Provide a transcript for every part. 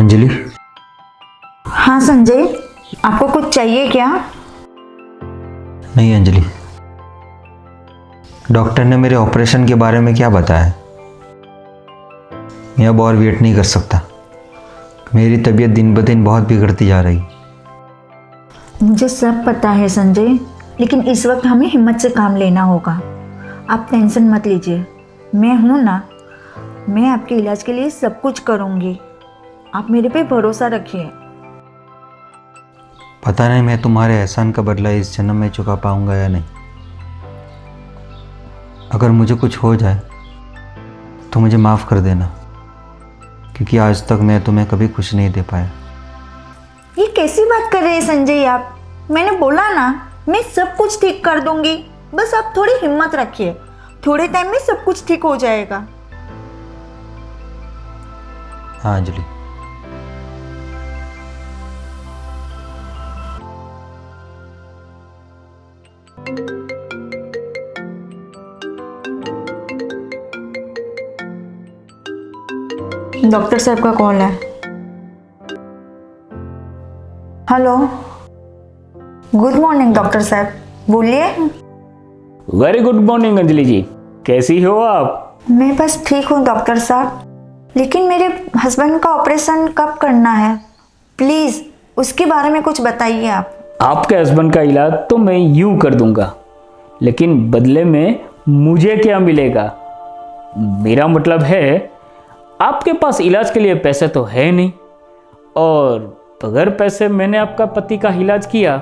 अंजलि, हाँ संजय, आपको कुछ चाहिए क्या? नहीं अंजलि, डॉक्टर ने मेरे ऑपरेशन के बारे में क्या बताया? मैं अब और वेट नहीं कर सकता। मेरी तबीयत दिन ब दिन बहुत बिगड़ती जा रही। मुझे सब पता है संजय, लेकिन इस वक्त हमें हिम्मत से काम लेना होगा। आप टेंशन मत लीजिए, मैं हूँ ना। मैं आपके इलाज के लिए सब कुछ करूँगी। आप मेरे पे भरोसा रखिए। पता नहीं मैं तुम्हारे एहसान का बदला इस जन्म में चुका पाऊंगा या नहीं। अगर मुझे कुछ हो जाए तो मुझे माफ़ कर देना, क्योंकि आज तक मैं तुम्हें कभी खुश नहीं दे पाया। ये कैसी बात कर रहे हैं संजय आप? मैंने बोला ना, मैं सब कुछ ठीक कर दूंगी। बस आप थोड़ी हिम्मत रखिए, थोड़े टाइम में सब कुछ ठीक हो जाएगा। हाँ अंजलि। डॉक्टर साहब का कॉल है। हेलो, गुड मॉर्निंग डॉक्टर साहब, बोलिए। वेरी गुड मॉर्निंग अंजलि जी, कैसी हो आप? मैं बस ठीक हूँ डॉक्टर साहब, लेकिन मेरे हस्बैंड का ऑपरेशन कब करना है? प्लीज़ उसके बारे में कुछ बताइए आप। आपके हस्बैंड का इलाज तो मैं यूं कर दूंगा, लेकिन बदले में मुझे क्या मिलेगा? मेरा मतलब है, आपके पास इलाज के लिए पैसे तो है नहीं, और बगैर पैसे मैंने आपका पति का इलाज किया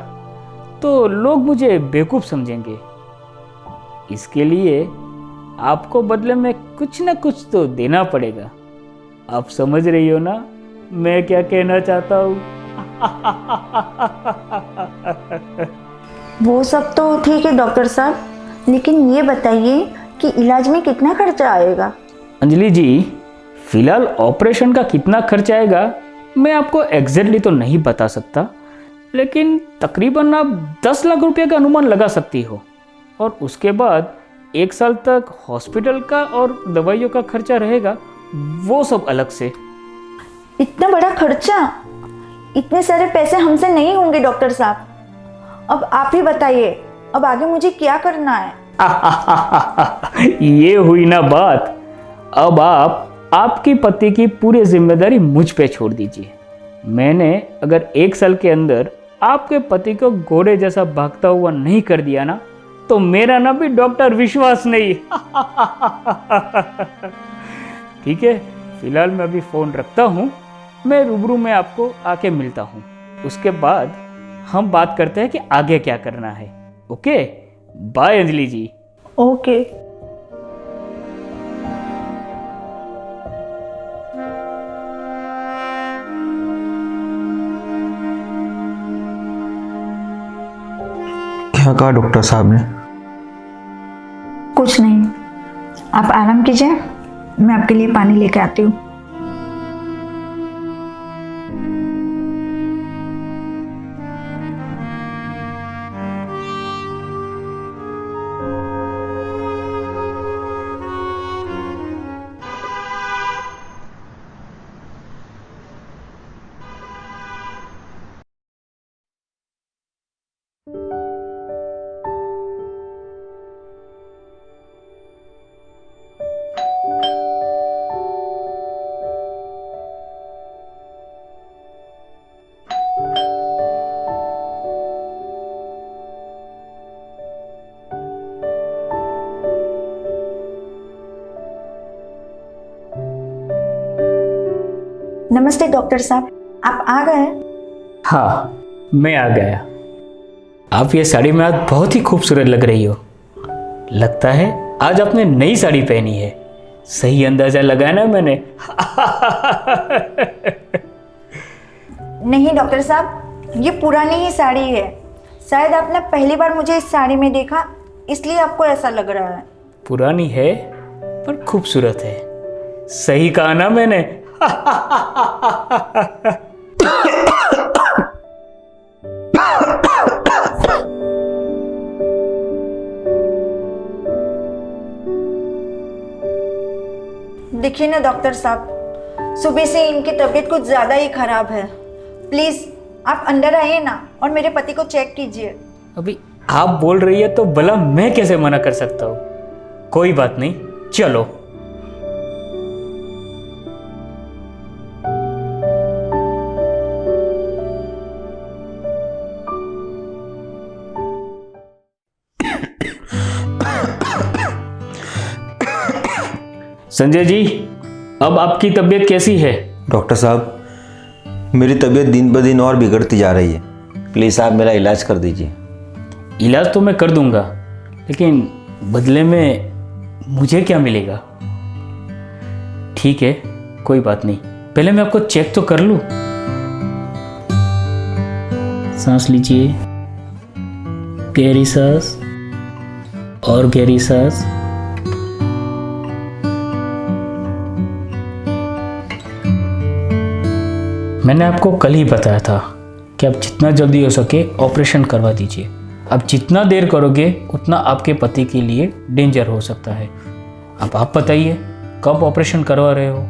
तो लोग मुझे बेवकूफ़ समझेंगे। इसके लिए आपको बदले में कुछ ना कुछ तो देना पड़ेगा। आप समझ रही हो ना मैं क्या कहना चाहता हूँ? वो सब तो ठीक है डॉक्टर साहब, लेकिन ये बताइए कि इलाज में कितना खर्चा आएगा? अंजलि जी, फिलहाल ऑपरेशन का कितना खर्च आएगा मैं आपको एग्जैक्टली तो नहीं बता सकता, लेकिन तकरीबन आप 10 लाख रुपए का अनुमान लगा सकती हो। और उसके बाद 1 साल तक हॉस्पिटल का और दवाइयों का खर्चा रहेगा, वो सब अलग से। इतना बड़ा खर्चा? इतने सारे पैसे हमसे नहीं होंगे डॉक्टर साहब। अब आप ही बताइए, अब आगे मुझे क्या करना है? ये हुई ना बात। अब आप आपकी पति की पूरी जिम्मेदारी मुझ पे छोड़ दीजिए। मैंने अगर 1 साल के अंदर आपके पति को घोड़े जैसा भागता हुआ नहीं कर दिया ना, तो मेरा नाम भी डॉक्टर विश्वास नहीं। ठीक है, फिलहाल मैं अभी फोन रखता हूँ, मैं रूबरू में आपको आके मिलता हूँ। उसके बाद हम बात करते हैं कि आगे क्या करना है। ओके, बाय अंजलि जी। ओके। क्या कहा डॉक्टर साहब ने? कुछ नहीं, आप आराम कीजिए, मैं आपके लिए पानी लेके आती हूँ। नमस्ते डॉक्टर साहब, आप आ गए? हाँ, मैं आ गया। आप ये साड़ी में आज बहुत ही खूबसूरत लग रही हो। लगता है आज आपने नई साड़ी पहनी है। सही अंदाजा लगाया ना मैंने? नहीं डॉक्टर साहब, ये पुरानी ही साड़ी है। शायद आपने पहली बार मुझे इस साड़ी में देखा, इसलिए आपको ऐसा लग रहा है। पुरानी है पर खूबसूरत है। सही कहा ना मैंने? देखिए ना डॉक्टर साहब, सुबह से इनकी तबीयत कुछ ज़्यादा ही खराब है। प्लीज़ आप अंदर आइए ना और मेरे पति को चेक कीजिए। अभी आप बोल रही है तो भला मैं कैसे मना कर सकता हूँ। कोई बात नहीं, चलो। संजय जी, अब आपकी तबीयत कैसी है? डॉक्टर साहब, मेरी तबीयत दिन ब दिन और बिगड़ती जा रही है। प्लीज़ आप मेरा इलाज कर दीजिए। इलाज तो मैं कर दूंगा, लेकिन बदले में मुझे क्या मिलेगा? ठीक है, कोई बात नहीं, पहले मैं आपको चेक तो कर लूं। सांस लीजिए, गहरी सांस और गहरी सांस। मैंने आपको कल ही बताया था कि आप जितना जल्दी हो सके ऑपरेशन करवा दीजिए। अब जितना देर करोगे उतना आपके पति के लिए डेंजर हो सकता है। अब आप बताइए कब ऑपरेशन करवा रहे हो?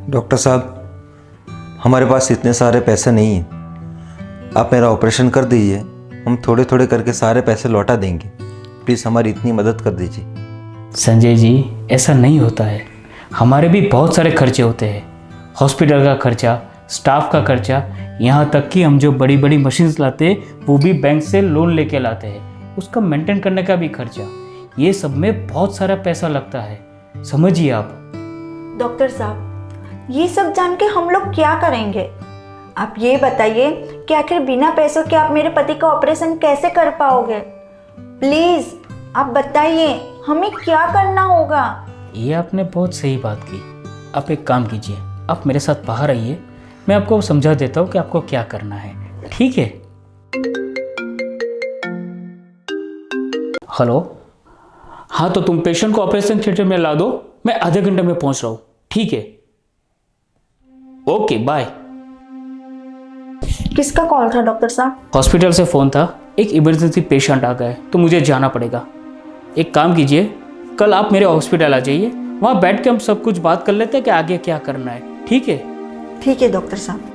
डॉक्टर साहब, हमारे पास इतने सारे पैसे नहीं हैं। आप मेरा ऑपरेशन कर दीजिए, हम थोड़े थोड़े करके सारे पैसे लौटा देंगे। प्लीज़ हमारी इतनी मदद कर दीजिए। संजय जी, ऐसा नहीं होता है। हमारे भी बहुत सारे खर्चे होते हैं, हॉस्पिटल का खर्चा, स्टाफ का खर्चा, यहाँ तक कि हम जो बड़ी बड़ी मशीन्स लाते हैं वो भी बैंक से लोन लेके लाते हैं, उसका मेंटेन करने का भी खर्चा। ये सब में बहुत सारा पैसा लगता है, समझिए आप। डॉक्टर साहब, ये सब जान के हम लोग क्या करेंगे? आप ये बताइए कि आखिर बिना पैसों के आप मेरे पति का ऑपरेशन कैसे कर पाओगे? प्लीज़ आप बताइए, हमें क्या करना होगा? ये आपने बहुत सही बात की। आप एक काम कीजिए, आप मेरे साथ बाहर आइए, मैं आपको समझा देता हूँ कि आपको क्या करना है, ठीक है? हेलो, हाँ तो तुम पेशेंट को ऑपरेशन थिएटर में ला दो, मैं आधे घंटे में पहुंच रहा हूँ, ठीक है? Okay, bye. किसका कॉल था डॉक्टर साहब? हॉस्पिटल से फ़ोन था, एक इमरजेंसी पेशेंट आ गया है तो मुझे जाना पड़ेगा। एक काम कीजिए, कल आप मेरे हॉस्पिटल आ जाइए, वहाँ बैठ के हम सब कुछ बात कर लेते हैं कि आगे क्या करना है, ठीक है? ठीक है डॉक्टर साहब।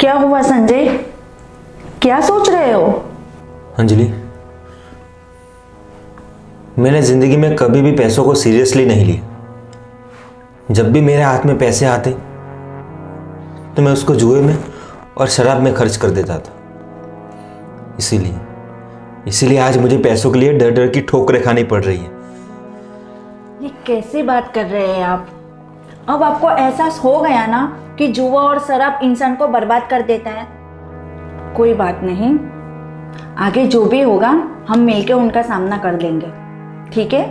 क्या हुआ संजय, क्या सोच रहे हो? अंजलि, मैंने ज़िंदगी में कभी भी पैसों को सीरियसली नहीं लिया। जब भी मेरे हाथ में पैसे आते तो मैं उसको जुए में और शराब में खर्च कर देता था। इसीलिए आज मुझे पैसों के लिए डर डर की ठोकरें खानी पड़ रही है। ये कैसी बात कर रहे हैं आप? अब आपको एहसास हो गया ना कि जुआ और शराब इंसान को बर्बाद कर देता है। कोई बात नहीं, आगे जो भी होगा हम मिलकर उनका सामना कर लेंगे, ठीक है?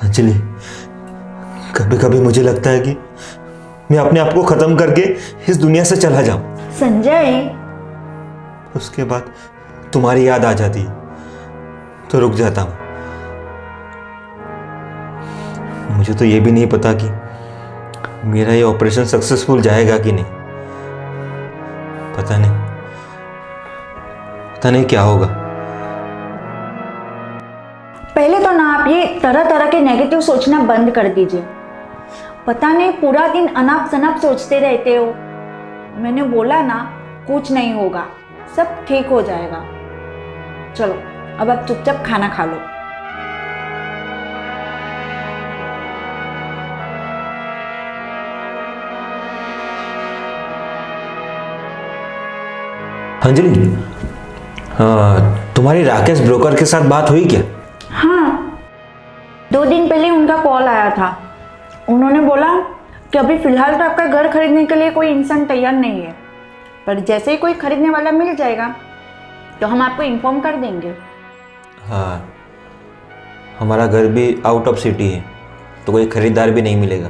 अंजलि, कभी कभी मुझे लगता है कि मैं अपने आप को खत्म करके इस दुनिया से चला जाऊं। संजय, उसके बाद तुम्हारी याद आ जाती है तो रुक जाता हूं। मुझे तो ये भी नहीं पता कि मेरा ये ऑपरेशन सक्सेसफुल जाएगा कि नहीं। पता नहीं क्या होगा। पहले तो ना आप ये तरह तरह के नेगेटिव सोचना बंद कर दीजिए। पता नहीं पूरा दिन अनाप शनाप सोचते रहते हो। मैंने बोला ना, कुछ नहीं होगा, सब ठीक हो जाएगा। चलो अब आप चुपचाप खाना खा लो। अंजलि, तुम्हारी राकेश ब्रोकर के साथ बात हुई क्या? हाँ, 2 दिन पहले उनका कॉल आया था। उन्होंने बोला कि अभी फ़िलहाल तो आपका घर खरीदने के लिए कोई इंसान तैयार नहीं है, पर जैसे ही कोई खरीदने वाला मिल जाएगा तो हम आपको इन्फॉर्म कर देंगे। हाँ, हमारा घर भी आउट ऑफ सिटी है, तो कोई ख़रीदार भी नहीं मिलेगा।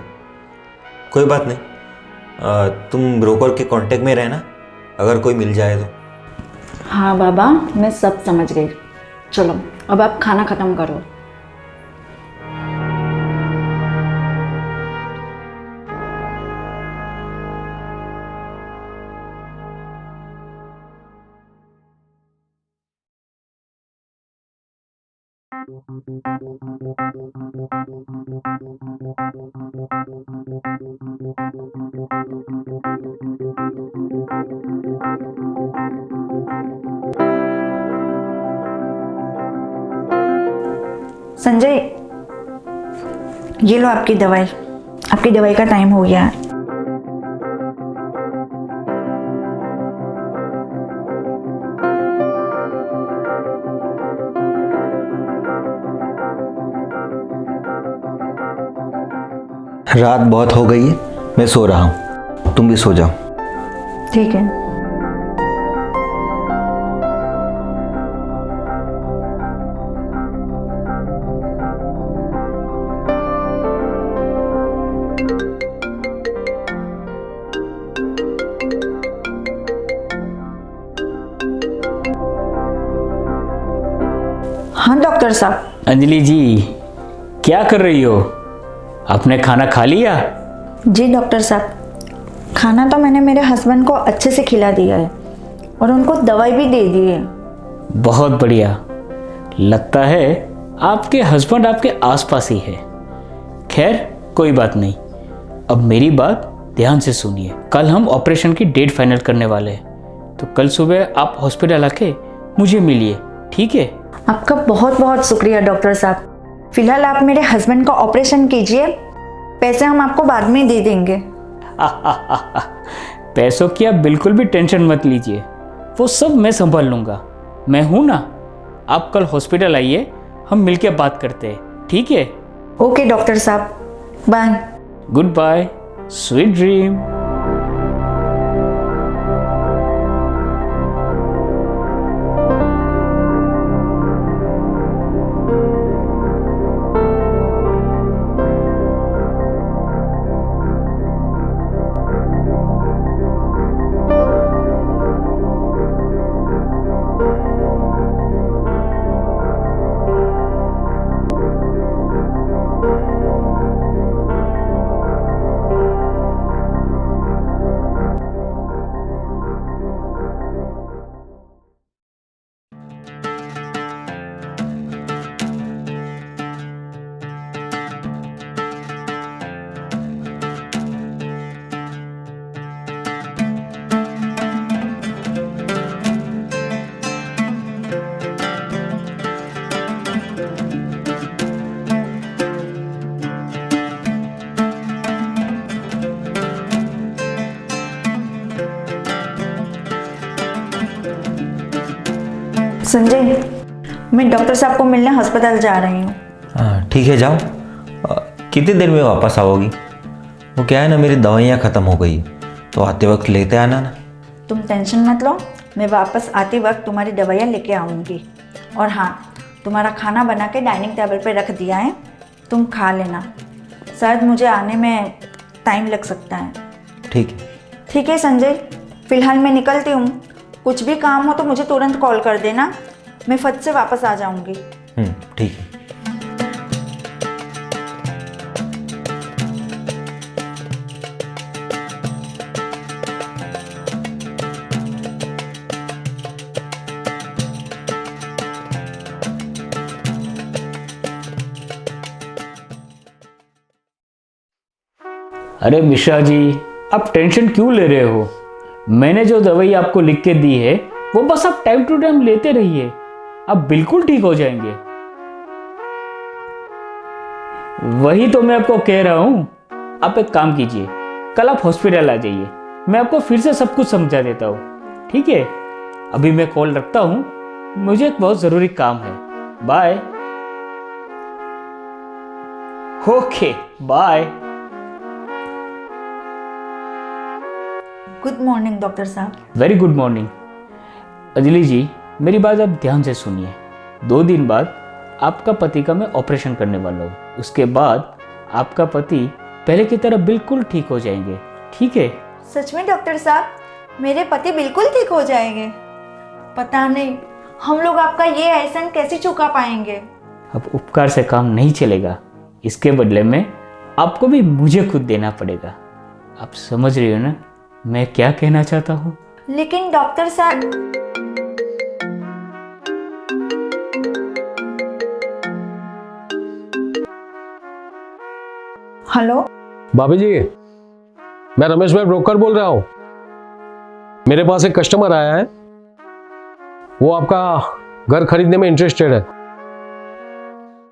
कोई बात नहीं, तुम ब्रोकर के कांटेक्ट में रहना, अगर कोई मिल जाए तो। हाँ बाबा, मैं सब समझ गई। चलो अब आप खाना ख़त्म करो। संजय, ये लो आपकी दवाई। आपकी दवाई का टाइम हो गया है। रात बहुत हो गई है, मैं सो रहा हूँ, तुम भी सो जाओ। ठीक है। हाँ डॉक्टर साहब। अंजलि जी, क्या कर रही हो? आपने खाना खा लिया? जी डॉक्टर साहब, खाना तो मैंने मेरे हस्बैंड को अच्छे से खिला दिया है और उनको दवाई भी दे दी है। बहुत बढ़िया। लगता है आपके हस्बैंड आपके आसपास ही है। खैर कोई बात नहीं। अब मेरी बात ध्यान से सुनिए। कल हम ऑपरेशन की डेट फाइनल करने वाले हैं, तो कल सुबह आप हॉस्पिटल आके मुझे मिलिए, ठीक है? आपका बहुत बहुत शुक्रिया डॉक्टर साहब। फिलहाल आप मेरे हस्बैंड का ऑपरेशन कीजिए, पैसे हम आपको बाद में दे देंगे। पैसों की आप बिल्कुल भी टेंशन मत लीजिए, वो सब मैं संभाल लूँगा। मैं हूँ ना। आप कल हॉस्पिटल आइए, हम मिलकर बात करते हैं, ठीक है? ओके डॉक्टर साहब, bye. Good bye, sweet dream. Sanjay, मैं डॉक्टर साहब को मिलने अस्पताल जा रही हूँ। हाँ ठीक है, जाओ। कितनी देर में वापस आओगी? वो क्या है ना, मेरी दवाइयाँ ख़त्म हो गई, तो आते वक्त लेते आना ना। तुम टेंशन मत लो, मैं वापस आते वक्त तुम्हारी दवाइयाँ लेके आऊँगी। और हाँ, तुम्हारा खाना बना के डाइनिंग टेबल पे रख दिया है, तुम खा लेना। शायद मुझे आने में टाइम लग सकता है। ठीक है। ठीक है संजय, फ़िलहाल मैं निकलती हूँ। कुछ भी काम हो तो मुझे तुरंत कॉल कर देना, मैं फट से वापस आ जाऊँगी। ठीक है। अरे मिश्रा जी, आप टेंशन क्यों ले रहे हो? मैंने जो दवाई आपको लिख के दी है वो बस आप टाइम टू टाइम लेते रहिए, आप बिल्कुल ठीक हो जाएंगे। वही तो मैं आपको कह रहा हूं। आप एक काम कीजिए, कल आप हॉस्पिटल आ जाइए, मैं आपको फिर से सब कुछ समझा देता हूं, ठीक है? अभी मैं कॉल रखता हूं, मुझे एक बहुत ज़रूरी काम है। Bye. Okay bye. Good morning doctor साहब। Very good morning. Anjali ji, मेरी बात आप ध्यान से सुनिए। 2 दिन बाद आपका पति का मैं ऑपरेशन करने वाला हूँ। उसके बाद आपका पति पहले की तरह बिल्कुल ठीक हो जाएंगे, ठीक है? सच में डॉक्टर साहब, मेरे पति बिल्कुल ठीक हो जाएंगे। पता नहीं हम लोग आपका ये एहसान कैसे चुका पाएंगे। अब उपकार से काम नहीं चलेगा, इसके बदले में आपको भी मुझे खुद देना पड़ेगा। आप समझ रही हो ना मैं क्या कहना चाहता हूँ? लेकिन डॉक्टर साहब, हेलो भाभी जी, मैं रमेश भाई ब्रोकर बोल रहा हूँ। मेरे पास एक कस्टमर आया है, वो आपका घर खरीदने में इंटरेस्टेड है।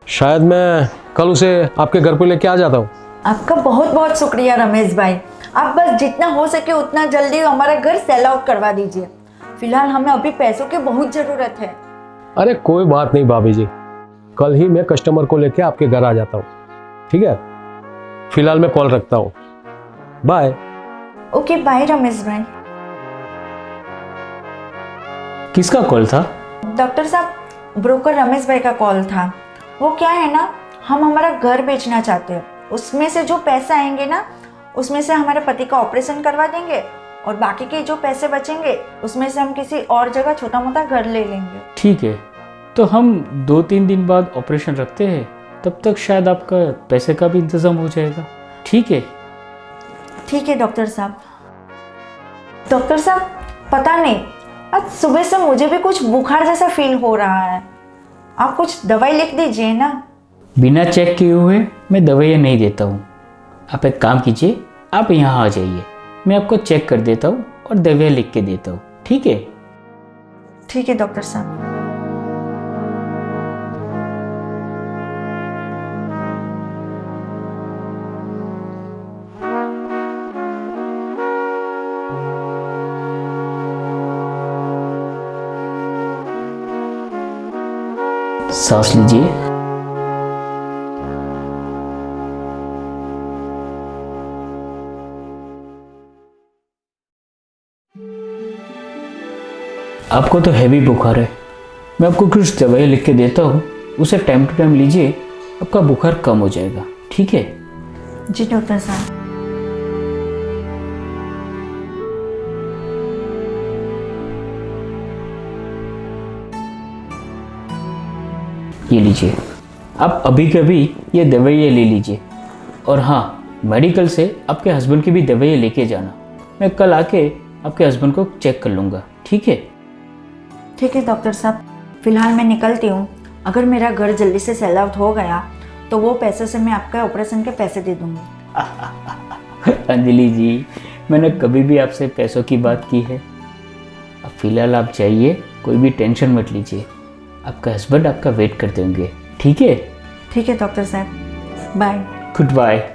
शायद मैं कल उसे आपके घर पे लेके आ जाता हूँ। आपका बहुत बहुत शुक्रिया रमेश भाई। आप बस जितना हो सके उतना जल्दी हमारा घर सेल आउट करवा दीजिए। फिलहाल हमें अभी पैसों की बहुत ज़रूरत है। अरे कोई बात नहीं भाभी जी, कल ही मैं कस्टमर को लेके आपके घर आ जाता हूँ, ठीक है? फिलहाल मैं कॉल रखता हूँ, बाय। ओके बाय रमेश भाई। किसका कॉल था? डॉक्टर साहब, ब्रोकर रमेश भाई का कॉल था। वो क्या है ना, हम हमारा घर बेचना चाहते हैं। उसमें से जो पैसे आएंगे ना, उसमें से हमारे पति का ऑपरेशन करवा देंगे और बाकी के जो पैसे बचेंगे उसमें से हम किसी और जगह छोटा मोटा घर ले लेंगे। ठीक है, तो हम 2-3 दिन बाद ऑपरेशन रखते हैं, तब तक शायद आपका पैसे का भी इंतज़ाम हो जाएगा, ठीक है? ठीक है डॉक्टर साहब। डॉक्टर साहब, पता नहीं आज सुबह से मुझे भी कुछ बुखार जैसा फील हो रहा है। आप कुछ दवाई लिख दीजिए ना। बिना चेक किए हुए मैं दवाइयाँ नहीं देता हूँ। आप एक काम कीजिए, आप यहाँ आ जाइए, मैं आपको चेक कर देता हूँ और दवाइयाँ लिख के देता हूँ, ठीक है? ठीक है डॉक्टर साहब। सांस लीजिए। आपको तो हैवी बुखार है, मैं आपको कुछ दवाई लिख के देता हूँ, उसे टाइम टू टाइम लीजिए, आपका बुखार कम हो जाएगा, ठीक है? जी डॉक्टर साहब। ये लीजिए, आप अभी के अभी ये दवाइयाँ ले लीजिए। और हाँ, मेडिकल से आपके हस्बैंड की भी दवाइयाँ लेके जाना। मैं कल आके आपके हस्बैंड को चेक कर लूँगा, ठीक है? ठीक है डॉक्टर साहब, फिलहाल मैं निकलती हूँ। अगर मेरा घर जल्दी से सेल आउट हो गया तो वो पैसे से मैं आपका ऑपरेशन के पैसे दे दूँगी। अंजलि जी, मैंने कभी भी आपसे पैसों की बात की है? अब फिलहाल आप जाइए, कोई भी टेंशन मत लीजिए, आपका हस्बैंड आपका वेट करते होंगे, ठीक है? ठीक है डॉक्टर साहब, बाय। Good bye.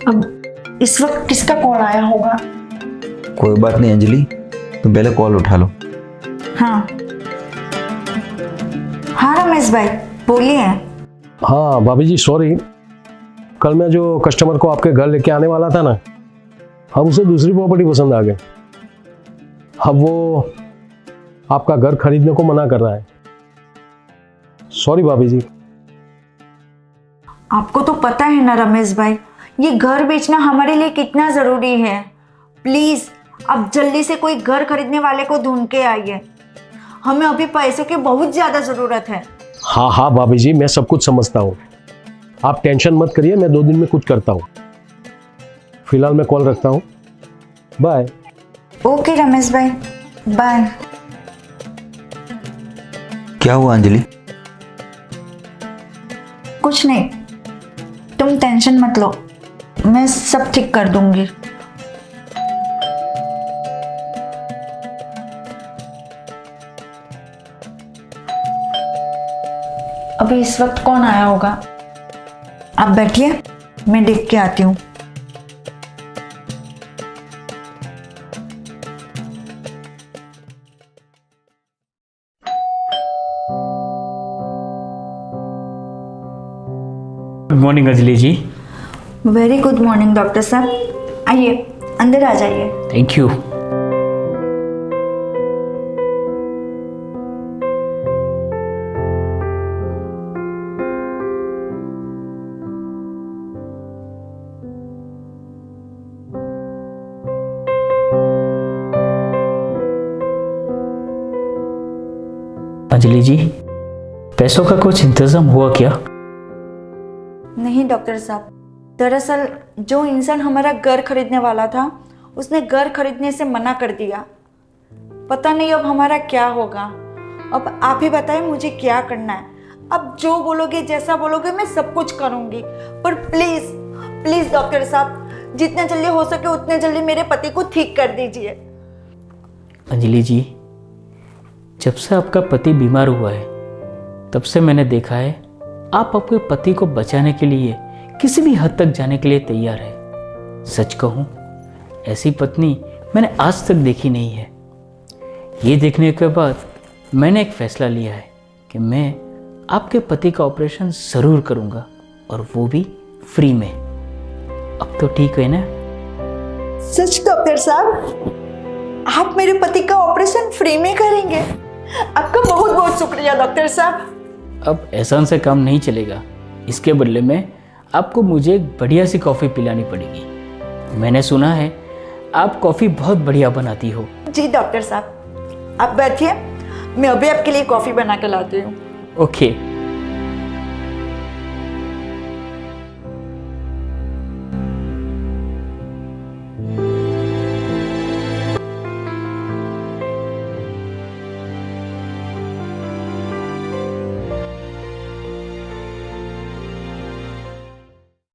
अब इस वक्त किसका कॉल आया होगा? कोई बात नहीं अंजलि, तुम पहले कॉल उठा लो। हाँ हाँ रमेश भाई, बोलिए। हाँ भाभी जी, सॉरी, कल मैं जो कस्टमर को आपके घर लेके आने वाला था ना, अब उसे दूसरी प्रॉपर्टी पसंद आ गई। अब वो आपका घर खरीदने को मना कर रहा है। सॉरी भाभी जी। आपको तो पता है ना रमेश भाई, ये घर बेचना हमारे लिए कितना ज़रूरी है। प्लीज़ आप जल्दी से कोई घर खरीदने वाले को ढूंढ के आइए, हमें अभी पैसों की बहुत ज़्यादा ज़रूरत है। हाँ हाँ भाभी जी, मैं सब कुछ समझता हूँ, आप टेंशन मत करिए, मैं 2 दिन में कुछ करता हूँ। फिलहाल मैं कॉल रखता हूँ, बाय। ओके रमेश भाई, बाय। क्या हुआ अंजलि? कुछ नहीं, तुम टेंशन मत लो, मैं सब ठीक कर दूंगी। अभी इस वक्त कौन आया होगा? आप बैठिए, मैं देख के आती हूँ। गुड मॉर्निंग अंजलि जी। वेरी गुड मॉर्निंग डॉक्टर साहब, आइए अंदर आ जाइए। Thank you. अंजलि जी, पैसों का कुछ इंतजाम हुआ क्या? नहीं डॉक्टर साहब, दरअसल जो इंसान हमारा घर खरीदने वाला था उसने घर खरीदने से मना कर दिया। पता नहीं अब हमारा क्या होगा। अब आप ही बताएं मुझे क्या करना है। अब जो बोलोगे, जैसा बोलोगे, मैं सब कुछ करूंगी, पर प्लीज प्लीज डॉक्टर साहब, जितना जल्दी हो सके उतने जल्दी मेरे पति को ठीक कर दीजिए। अंजलि जी, जब से आपका पति बीमार हुआ है तब से मैंने देखा है आप अपने पति को बचाने के लिए किसी भी हद तक जाने के लिए तैयार है। सच कहूँ, ऐसी पत्नी मैंने आज तक देखी नहीं है। ये देखने के बाद मैंने एक फैसला लिया है कि मैं आपके पति का ऑपरेशन ज़रूर करूँगा, और वो भी फ्री में। अब तो ठीक है ना? सच डॉक्टर साहब, आप मेरे पति का ऑपरेशन फ्री में करेंगे? आपका बहुत बहुत शुक्रिया डॉक्टर साहब। अब एहसान से काम नहीं चलेगा। इसके बदले में आपको मुझे एक बढ़िया सी कॉफ़ी पिलानी पड़ेगी। मैंने सुना है आप कॉफ़ी बहुत बढ़िया बनाती हो। जी डॉक्टर साहब, आप बैठिए, मैं अभी आपके लिए कॉफ़ी बना के लाती हूँ। ओके।